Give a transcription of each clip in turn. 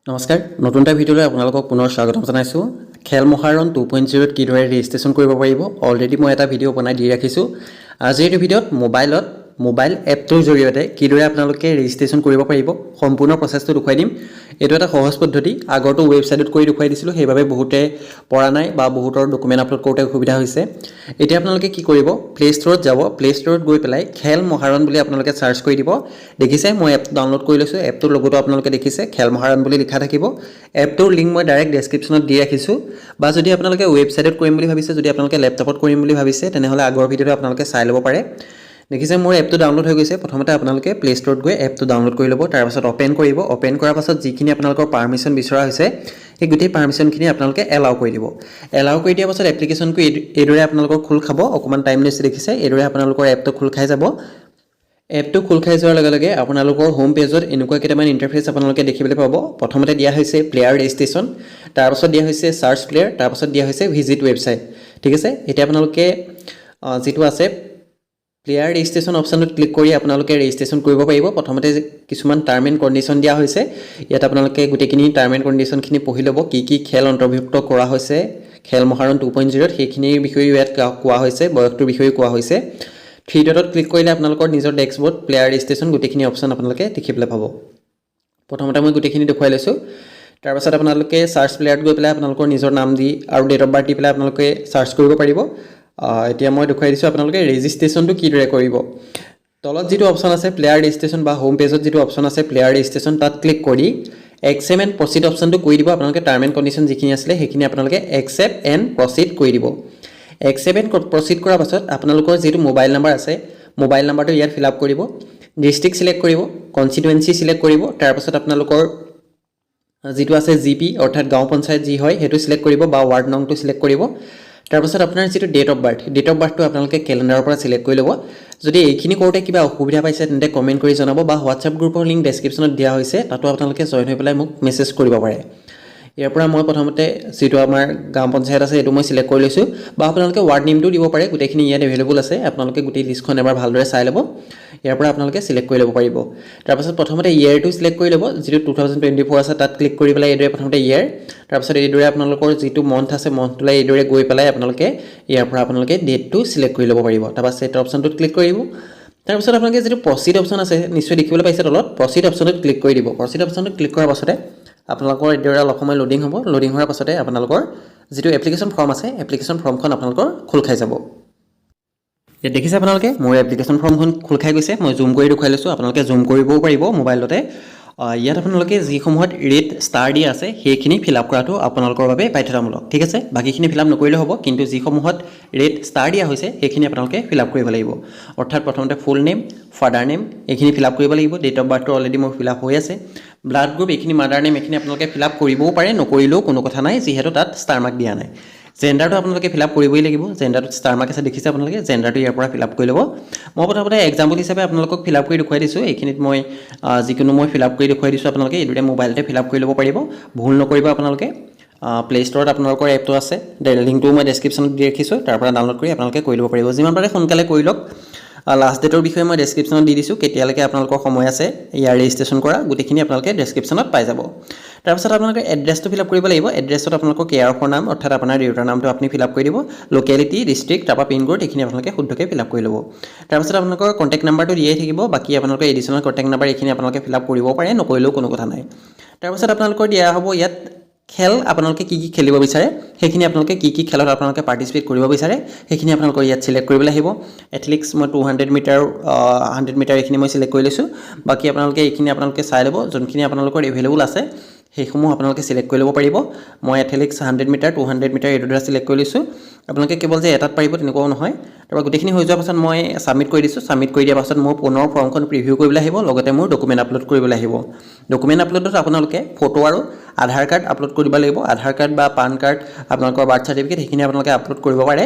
নমস্কাৰ নতুন এটা ভিডিঅ'লৈ আপোনালোকক পুনৰ স্বাগতম জনাইছোঁ খেল মহাৰণ 2.0 কিদৰে ৰেজিষ্ট্ৰেশ্যন কৰিব পাৰিব অলৰেডি মই এটা ভিডিঅ' বনাই দি ৰাখিছোঁ আজিৰ এই ভিডিঅ'ত মোবাইল এপটোৰ জৰিয়তে কিদৰে আপোনালোকে ৰেজিষ্ট্ৰেশ্যন কৰিব পাৰিব সম্পূৰ্ণ প্ৰচেছটো দেখুৱাই দিম এইটো এটা সহজ পদ্ধতি আগৰটো ৱেবছাইটত কৰি দেখুৱাই দিছিলোঁ সেইবাবে বহুতে পৰা নাই বা বহুতৰ ডকুমেণ্ট আপলোড কৰোঁতে অসুবিধা হৈছে এতিয়া আপোনালোকে কি কৰিব প্লে ষ্ট'ৰত যাব প্লে ষ্ট'ৰত গৈ পেলাই খেল মহাৰণ বুলি আপোনালোকে চাৰ্চ কৰি দিব দেখিছে মই এপ ডাউনলোড কৰি লৈছোঁ এপটোৰ লগতো আপোনালোকে দেখিছে খেল মহাৰণ বুলি লিখা থাকিব এপটোৰ লিংক মই ডাইৰেক্ট ডেছক্ৰিপশ্যনত দি ৰাখিছোঁ বা যদি আপোনালোকে ৱেবছাইটত কৰিম বুলি ভাবিছে যদি আপোনালোকে লেপটপত কৰিম বুলি ভাবিছে তেনেহ'লে আগৰ ভিডিঅ'টো আপোনালোকে চাই ল'ব পাৰে দেখিছে মোৰ এপটো ডাউনলোড হৈ গৈছে প্ৰথমতে আপোনালোকে প্লে ষ্ট'ৰত গৈ এপটো ডাউনলোড কৰি ল'ব তাৰপাছত অপেন কৰিব অপেন কৰাৰ পাছত যিখিনি আপোনালোকৰ পাৰ্মিশ্যন বিচৰা হৈছে সেই গোটেই পাৰ্মিশ্যনখিনি আপোনালোকে এলাউ কৰি দিব এলাউ কৰি দিয়াৰ পাছত এপ্লিকেশ্যনটো এইদৰে আপোনালোকৰ খোল খাব অকণমান টাইম লৈছে দেখিছে এইদৰে আপোনালোকৰ এপটো খোল খাই যাব এপটো খোল খাই যোৱাৰ লগে লগে আপোনালোকৰ হোম পেজত এনেকুৱা কেইটামান ইণ্টাৰফেচ আপোনালোকে দেখিবলৈ পাব প্ৰথমতে দিয়া হৈছে প্লেয়াৰ ৰেজিষ্ট্ৰেশ্যন তাৰপাছত দিয়া হৈছে চাৰ্চ প্লেয়াৰ তাৰপাছত দিয়া হৈছে ভিজিট ৱেবছাইট ঠিক আছে এতিয়া আপোনালোকে যিটো আছে প্লেয়াৰ ৰেজিষ্ট্ৰেশ্যন অপশ্যনটোত ক্লিক কৰি আপোনালোকে ৰেজিষ্ট্ৰেশ্যন কৰিব পাৰিব প্ৰথমতে কিছুমান টাৰ্ম এণ্ড কণ্ডিশ্যন দিয়া হৈছে ইয়াত আপোনালোকে গোটেইখিনি টাৰ্ম এণ্ড কণ্ডিশ্যনখিনি পঢ়ি ল'ব কি খেল অন্তৰ্ভুক্ত কৰা হৈছে খেল মহাৰণ 2.0 সেইখিনিৰ বিষয়েও ইয়াত কোৱা হৈছে বয়সটোৰ বিষয়েও কোৱা হৈছে থ্ৰী ডটত ক্লিক কৰিলে আপোনালোকৰ নিজৰ ডেস্কবৰ্ড প্লেয়াৰ ৰেজিষ্ট্ৰেশ্যন গোটেইখিনি অপশ্যন আপোনালোকে দেখিবলৈ পাব প্ৰথমতে মই গোটেইখিনি দেখুৱাই লৈছোঁ তাৰপাছত আপোনালোকে চাৰ্চ প্লেয়াৰত গৈ পেলাই আপোনালোকৰ নিজৰ নাম দি আৰু ডেট অফ বাৰ্থ দি পেলাই আপোনালোকে চাৰ্চ কৰিব পাৰিব এতিয়া মই দেখুৱাই দিছোঁ আপোনালোকে ৰেজিষ্ট্ৰেশ্যনটো কিদৰে কৰিব তলত যিটো অপশ্যন আছে প্লেয়াৰ ৰেজিষ্ট্ৰেশ্যন বা হোম পেজত যিটো অপশ্যন আছে প্লেয়াৰ ৰেজিষ্ট্ৰেশ্যন তাত ক্লিক কৰি একচেপ্ট এণ্ড প্ৰচিড অপশ্যনটো কৰি দিব আপোনালোকে টাৰ্ম এণ্ড কণ্ডিশ্যন যিখিনি আছিলে সেইখিনি আপোনালোকে একচেপ্ট এণ্ড প্ৰচিড কৰি দিব একচেপ্ট এণ্ড প্ৰচিড কৰাৰ পাছত আপোনালোকৰ যিটো মোবাইল নাম্বাৰ আছে মোবাইল নাম্বাৰটো ইয়াত ফিল আপ কৰিব ডিষ্ট্ৰিক্ট চিলেক্ট কৰিব কনষ্টিটুৱেঞ্চি চিলেক্ট কৰিব তাৰপাছত আপোনালোকৰ যিটো আছে জিপি অৰ্থাৎ গাঁও পঞ্চায়ত যি হয় সেইটো চিলেক্ট কৰিব বা ৱাৰ্ড নংটো চিলেক্ট কৰিব তাৰপাছত আপোনাৰ যিটো ডেট অফ বাৰ্থটো আপোনালোকে কেলেণ্ডাৰৰ পৰা চিলেক্ট কৰি ল'ব যদি এইখিনি কৰোঁতে কিবা অসুবিধা পাইছে তেন্তে কমেণ্ট কৰি জনাব বা হোৱাটছআপ গ্ৰুপৰ লিংক ডেছক্ৰিপশ্যনত দিয়া হৈছে তাতো আপোনালোকে জইন হৈ পেলাই মোক মেছেজ কৰিব পাৰে ইয়াৰ পৰা মই প্ৰথমতে যিটো আমাৰ গাঁও পঞ্চায়ত আছে এইটো মই চিলেক্ট কৰি লৈছোঁ বা আপোনালোকে ৱাৰ্ড নেমটো দিব পাৰে গোটেইখিনি ইয়াত এভেইলেবল আছে আপোনালোকে গোটেই লিষ্টখন এবাৰ ভালদৰে চাই ল'ব ইয়াৰ পৰা আপোনালোকে চিলেক্ট কৰি ল'ব পাৰিব তাৰপাছত প্ৰথমতে ইয়েৰটো চিলেক্ট কৰি ল'ব যিটো 2024 আছে তাত ক্লিক কৰি পেলাই এইদৰে প্ৰথমতে ইয়েৰ তাৰপাছত এইদৰে আপোনালোকৰ যিটো মন্থ আছে মন্থটোলৈ এইদৰে গৈ পেলাই আপোনালোকে ইয়াৰ পৰা আপোনালোকে ডেটটো চিলেক্ট কৰি ল'ব পাৰিব তাৰপাছত ছেট অপশ্যনটোত ক্লিক কৰিব তাৰপিছত আপোনালোকে যিটো প্ৰচিড অপশ্যন আছে নিশ্চয় দেখিবলৈ পাইছে তলত প্ৰচিড অপশ্যনটোত ক্লিক কৰি দিব প্ৰচিড অপশ্যনটোত ক্লিক কৰাৰ পাছতে আপোনালোকৰ এইদৰে অলপ সময় লোডিং হ'ব লোডিং হোৱাৰ পাছতে আপোনালোকৰ যিটো এপ্লিকেশ্যন ফৰ্ম আছে এপ্লিকেশ্যন ফৰ্মখন আপোনালোকৰ খোল খাই যাব ইয়াত দেখিছে আপোনালোকে মোৰ এপ্লিকেশ্যন ফৰ্মখন খোল খাই গৈছে মই জুম কৰি দেখুৱাই লৈছোঁ আপোনালোকে জুম কৰিবও পাৰিব মোবাইলতে ইয়াত আপোনালোকে যিসমূহত ৰেট ষ্টাৰ দিয়া আছে সেইখিনি ফিল আপ কৰাটো আপোনালোকৰ বাবে বাধ্যতামূলক ঠিক আছে বাকীখিনি ফিল আপ নকৰিলেও হ'ব কিন্তু যিসমূহত ৰেট ষ্টাৰ দিয়া হৈছে সেইখিনি আপোনালোকে ফিল আপ কৰিব লাগিব অৰ্থাৎ প্ৰথমতে ফুল নেম ফাদাৰ নেম এইখিনি ফিল আপ কৰিব লাগিব ডেট অফ বাৰ্থটো অলৰেডি মোৰ ফিল আপ হৈ আছে ব্লাড গ্ৰুপ এইখিনি মাদাৰ নেম এইখিনি আপোনালোকে ফিল আপ কৰিবও পাৰে নকৰিলেও কোনো কথা নাই যিহেতু তাত ষ্টাৰ মাৰ্ক দিয়া নাই জেণ্ডাৰটো আপোনালোকে ফিল আপ কৰিবই লাগিব জেণ্ডাৰটোত ষ্টাৰ মাৰ্ক আছে দেখিছে আপোনালোকে জেণ্ডাৰটো ইয়াৰ পৰা ফিল আপ কৰি ল'ব মই প্ৰথমতে এক্সাম্পল হিচাপে আপোনালোকক ফিল আপ কৰি দেখুৱাই দিছোঁ এইখিনিত মই যিকোনো মই ফিল আপ কৰি দেখুৱাই দিছোঁ আপোনালোকে এইদৰে মোবাইলতে ফিল আপ কৰি ল'ব পাৰিব ভুল নকৰিব আপোনালোকে প্লে ষ্ট'ৰত আপোনালোকৰ এপটো আছে লিংকটো মই ডেছক্ৰিপশ্যনত দি ৰাখিছোঁ তাৰ পৰা ডাউনলোড কৰি আপোনালোকে কৰি ল'ব পাৰিব যিমান পাৰে সোনকালে কৰি লওক লাষ্ট ডেটৰ বিষয়ে মই ডেছক্ৰিপশ্যনত দি দিছোঁ কেতিয়ালৈকে আপোনালোকৰ সময় আছে ইয়াৰ ৰেজিষ্ট্ৰেশ্যন কৰা গোটেইখিনি আপোনালোকে ডেছক্ৰিপশ্যনত পাই যাব তাৰপিছত আপোনালোকে এড্ৰেছটো ফিল আপ কৰিব লাগিব এড্ৰেছত আপোনালোকৰ কেয়াৰ অফৰ নাম অৰ্থাৎ আপোনাৰ দেউতাৰ নামটো আপুনি ফিল আপ কৰি দিব লোকেলিটি ডিষ্ট্ৰিক্ট তাৰপৰা পিনক'ড এইখিনি আপোনালোকে শুদ্ধকৈ ফিল আপ কৰি ল'ব তাৰপিছত আপোনালোকৰ কণ্টেক্ট নাম্বাৰটো দিয়েই থাকিব বাকী আপোনালোকৰ এডিশ্যনেল কণ্টেক্ট নাম্বাৰ এইখিনি আপোনালোকে ফিল আপ কৰিব পাৰে নকৰিলেও কোনো কথা নাই তাৰপিছত আপোনালোকৰ দিয়া হ'ব ইয়াত খেল আপোনালোকে কি খেলিব বিচাৰে সেইখিনি আপোনালোকে কি খেলত আপোনালোকে পাৰ্টিচিপেট কৰিব বিচাৰে সেইখিনি আপোনালোকৰ ইয়াত চিলেক্ট কৰিবলৈ আহিব এথলেটিক্স মই 200 মিটাৰ 100 মিটাৰ এইখিনি মই চিলেক্ট কৰি লৈছোঁ বাকী আপোনালোকে এইখিনি আপোনালোকে চাই ল'ব যোনখিনি আপোনালোকৰ এভেইলেবল আছে সেইসমূহ আপোনালোকে চিলেক্ট কৰি ল'ব পাৰিব মই এথলেটিক্স 100 মিটাৰ 200 মিটাৰ এইটো চিলেক্ট কৰি লৈছোঁ আপোনালোকে কেৱল যে এটাত পাৰিব তেনেকুৱাও নহয় তাৰপৰা গোটেইখিনি হৈ যোৱাৰ পাছত মই ছাবমিট কৰি দিছোঁ ছাবমিট কৰি দিয়াৰ পাছত মোৰ পুনৰ ফৰ্মখন প্ৰিভিউ কৰিবলৈ আহিব লগতে মোৰ ডকুমেণ্ট আপলোড কৰিবলৈ আহিব ডকুমেণ্ট আপলোডত আপোনালোকে ফটো আৰু আধাৰ কাৰ্ড আপলোড কৰিব লাগিব আধাৰ কাৰ্ড বা পান কাৰ্ড আপোনালোকৰ বাৰ্থ চাৰ্টিফিকেট সেইখিনি আপোনালোকে আপলোড কৰিব পাৰে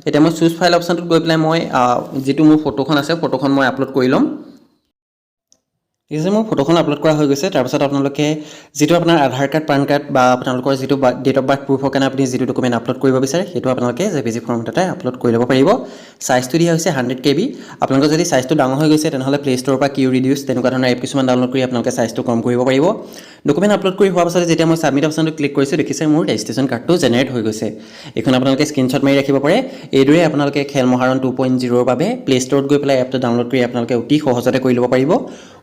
এতিয়া মই চুজ ফাইল অপশ্যনটোত গৈ পেলাই মই যিটো মোৰ ফটোখন আছে ফটোখন মই আপলোড কৰি ল'ম ঠিক আছে মোৰ ফটোখন আপলোড কৰা হৈ গৈছে তাৰপিছত আপোনালোকে যেটো আপোনাৰ আধাৰ কাৰ্ড পান কাৰ্ড বা আপোনালোকৰ যেটো ডেট অফ বাৰ্থ প্ৰুফৰ কাৰণে আপুনি যেটো ডকুমেন্ট আপলোড কৰিব বিচাৰে হেতু আপোনালোকে জেপিজি ফৰ্মেট এটা আপলোড কৰি ল'ব পাৰিব সাইজটো দিয়া হৈছে 100 KB আপোনালোকৰ যদি সাইজটো ডাঙৰ হৈ গৈছে তেনেহলে প্লে ষ্টৰৰ পৰা কিউ ৰিডিউস তেনেকুৱা ধৰণৰ এপ কিছুমান ডাউনলোড কৰি আপোনালোকে সাইজটো কম কৰিব পাৰিব ডকুমেন্ট আপলোড কৰি হোৱাৰ পাছত যেতিয়া মই সাবমিট অপচনটো ক্লিক কৰিছো দেখিছে মোৰ ৰেজিষ্ট্ৰেচন কাৰ্ডটো জেনাৰেট হৈ গৈছে এখন আপোনালোকে স্ক্ৰিনশ্বট মাৰি ৰাখিব পাৰে এইদৰে আপোনালোকে খেল মহাৰণ 2.0 ৰ বাবে প্লে ষ্টৰত গৈ পেলাই এপটো ডাউনলোড কৰি আপোনালোকে অতি সহজতে কৰি ল'ব পাৰিব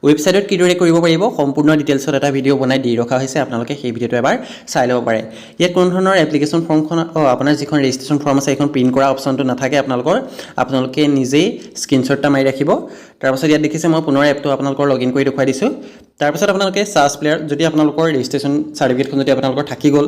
ৱেবছাইটত কিদৰে কৰিব পাৰিব সম্পূৰ্ণ ডিটেইলছত এটা ভিডিও বনাই দি ৰখা হৈছে আপোনালোকে সেই ভিডিওটো এবাৰ চাই ল'ব পাৰে ইয়াত কোন ধৰণৰ এপ্লিকেশন ফৰ্মখন আপোনাৰ যিখন ৰেজিষ্ট্ৰেচন ফৰ্ম আছে এখন প্ৰিন্ট কৰা অপচনটো নাথাকে আপোনালোকে নিজেই স্ক্ৰিনশ্বটটা মাৰি ৰাখিব তাৰপিছত ইয়াত দেখিছে মই পুনৰ এপটো আপোনালোকৰ লগইন কৰি দেখুৱাই দিছো তাৰপিছত আপোনালোকে সাৰ্চ প্লেয়াৰ যদি আপোনালোকৰ ৰেজিষ্ট্ৰেচন সাৰ্টিফিকেটখন যদি আপোনালোকৰ থাকি গ'ল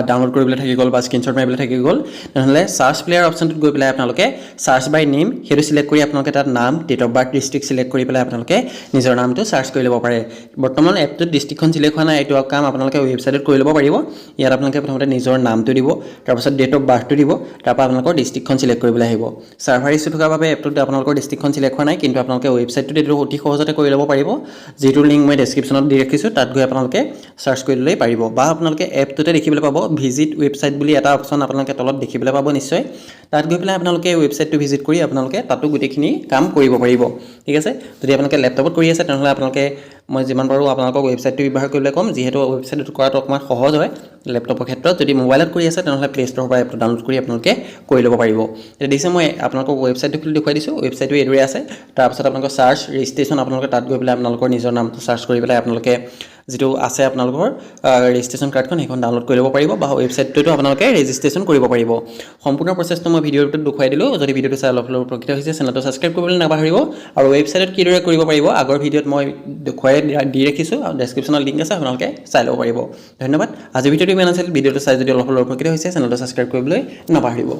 ডাউনলোড কৰিবলৈ থাকি গ'ল বা স্ক্ৰিনশ্বট মাৰিবলৈ থাকি গ'ল নহলে সাৰ্চ প্লেয়াৰ অপচনটোত গৈ পেলাই আপোনালোকে সাৰ্চ বাই নেম হেতু সিলেক্ট কৰি আপোনালোকে তাত নাম date of birth district select কৰি পেলাই আপোনালোকে নিজৰ নামটো সাৰ্চ কৰি ল'ব পাৰে বৰ্তমান এপটোত ডিস্ট্ৰিক্টখন সিলেক্ট হোৱা নাই এইটো কাম আপোনালোকে ৱেবছাইটত কৰি ল'ব পাৰিব ইয়াত আপোনালোকে প্ৰথমতে নিজৰ নামটো দিব তাৰপিছত ডেট অফ বাৰ্থটো দিব তাৰপৰা আপোনালোকৰ ডিস্ট্ৰিক্টখন সিলেক্ট কৰিবলৈ আহিব সাৰ্ভাৰ ইছ্যু থকাৰ বাবে এপটোত আপোনালোকৰ ডিস্ট্ৰিক্টখন সিলেক্ট হোৱা নাই কিন্তু আপোনালোকে ৱেবছাইটটোত এইটো অতি সহজতে কৰি ল'ব পাৰিব যেটো লিংক মই ডেসক্ৰিপচনত দি ৰাখিছো তাত গৈ আপোনালোকে সাৰ্চ কৰি ল'লেই পাৰিব বা আপোনালোকে এপটোতে দেখিবলৈ পাব ভিজিট ৱেবছাইট বুলি এটা অপচন আপোনালোকে তলত দেখিবলৈ পাব নিশ্চয় তাত গৈ পেলাই আপোনালোকে ৱেবছাইটটো ভিজিট কৰি আপোনালোকে তাতো গুটেখিনি কাম কৰিব পাৰিব ঠিক আছে যদি আপোনালোকে ল্যাপটপত কৰি আছে তেনেহলে আপোনালোকে মই যিমান পাৰো আপোনালোকক ৱেবছাইটটো ব্যৱহাৰ কৰিবলৈ কম যিহেতু ৱেবছাইটটো কৰাটো অকমান সহজ হয় ল্যাপটপৰ ক্ষেত্ৰত যদি মোবাইলত কৰি আছে তেনেহলে প্লে ষ্টৰৰ পৰা এপটো ডাউনলোড কৰি আপোনালোকে কৰি ল'ব পাৰিব এতিয়া দিছে মই আপোনালোকক ৱেবছাইটটো খুলি দেখুৱাই দিছো ৱেবছাইটটো এদৰে আছে তাৰপিছত আপোনালোকৰ সাৰ্চ ৰেজিষ্ট্ৰেচন আপোনালোকে তাত গৈ পেলাই আপোনালোকৰ নিজৰ নামটো সাৰ্চ কৰি পেলাই আপোনালোকে যেটো আছে আপোনালোকৰ ৰেজিষ্ট্ৰেচন কাৰ্ডখন এখন ডাউনলোড কৰি ল'ব পাৰিব বা ৱেবছাইটটোতো আপোনালোকে ৰেজিষ্ট্ৰেচন কৰিব পাৰিব সম্পূৰ্ণ প্ৰচেছটো মই ভিডিওটোত দেখুৱাই দিলো যদি ভিডিওটো চাই অলপ উপকৃত হৈছে চেনেলটো সাবস্ক্ৰাইব কৰিবলৈ নাপাহৰিব আৰু ৱেবছাইটত কিদৰে কৰিব পাৰিব আগৰ ভিডিওত মই দেখুৱাই দি ৰাখিছো আৰু ডেসক্ৰিপচনত লিংক আছে আপোনালোকে চাই ল'ব পাৰিব ধন্যবাদ আজি ভিডিওটো ইমান আছিল ভিডিওটো চাই যদি অলপ উপকৃত হৈছে চেনেলটো সাবস্ক্ৰাইব কৰিবলৈ নাপাহৰিব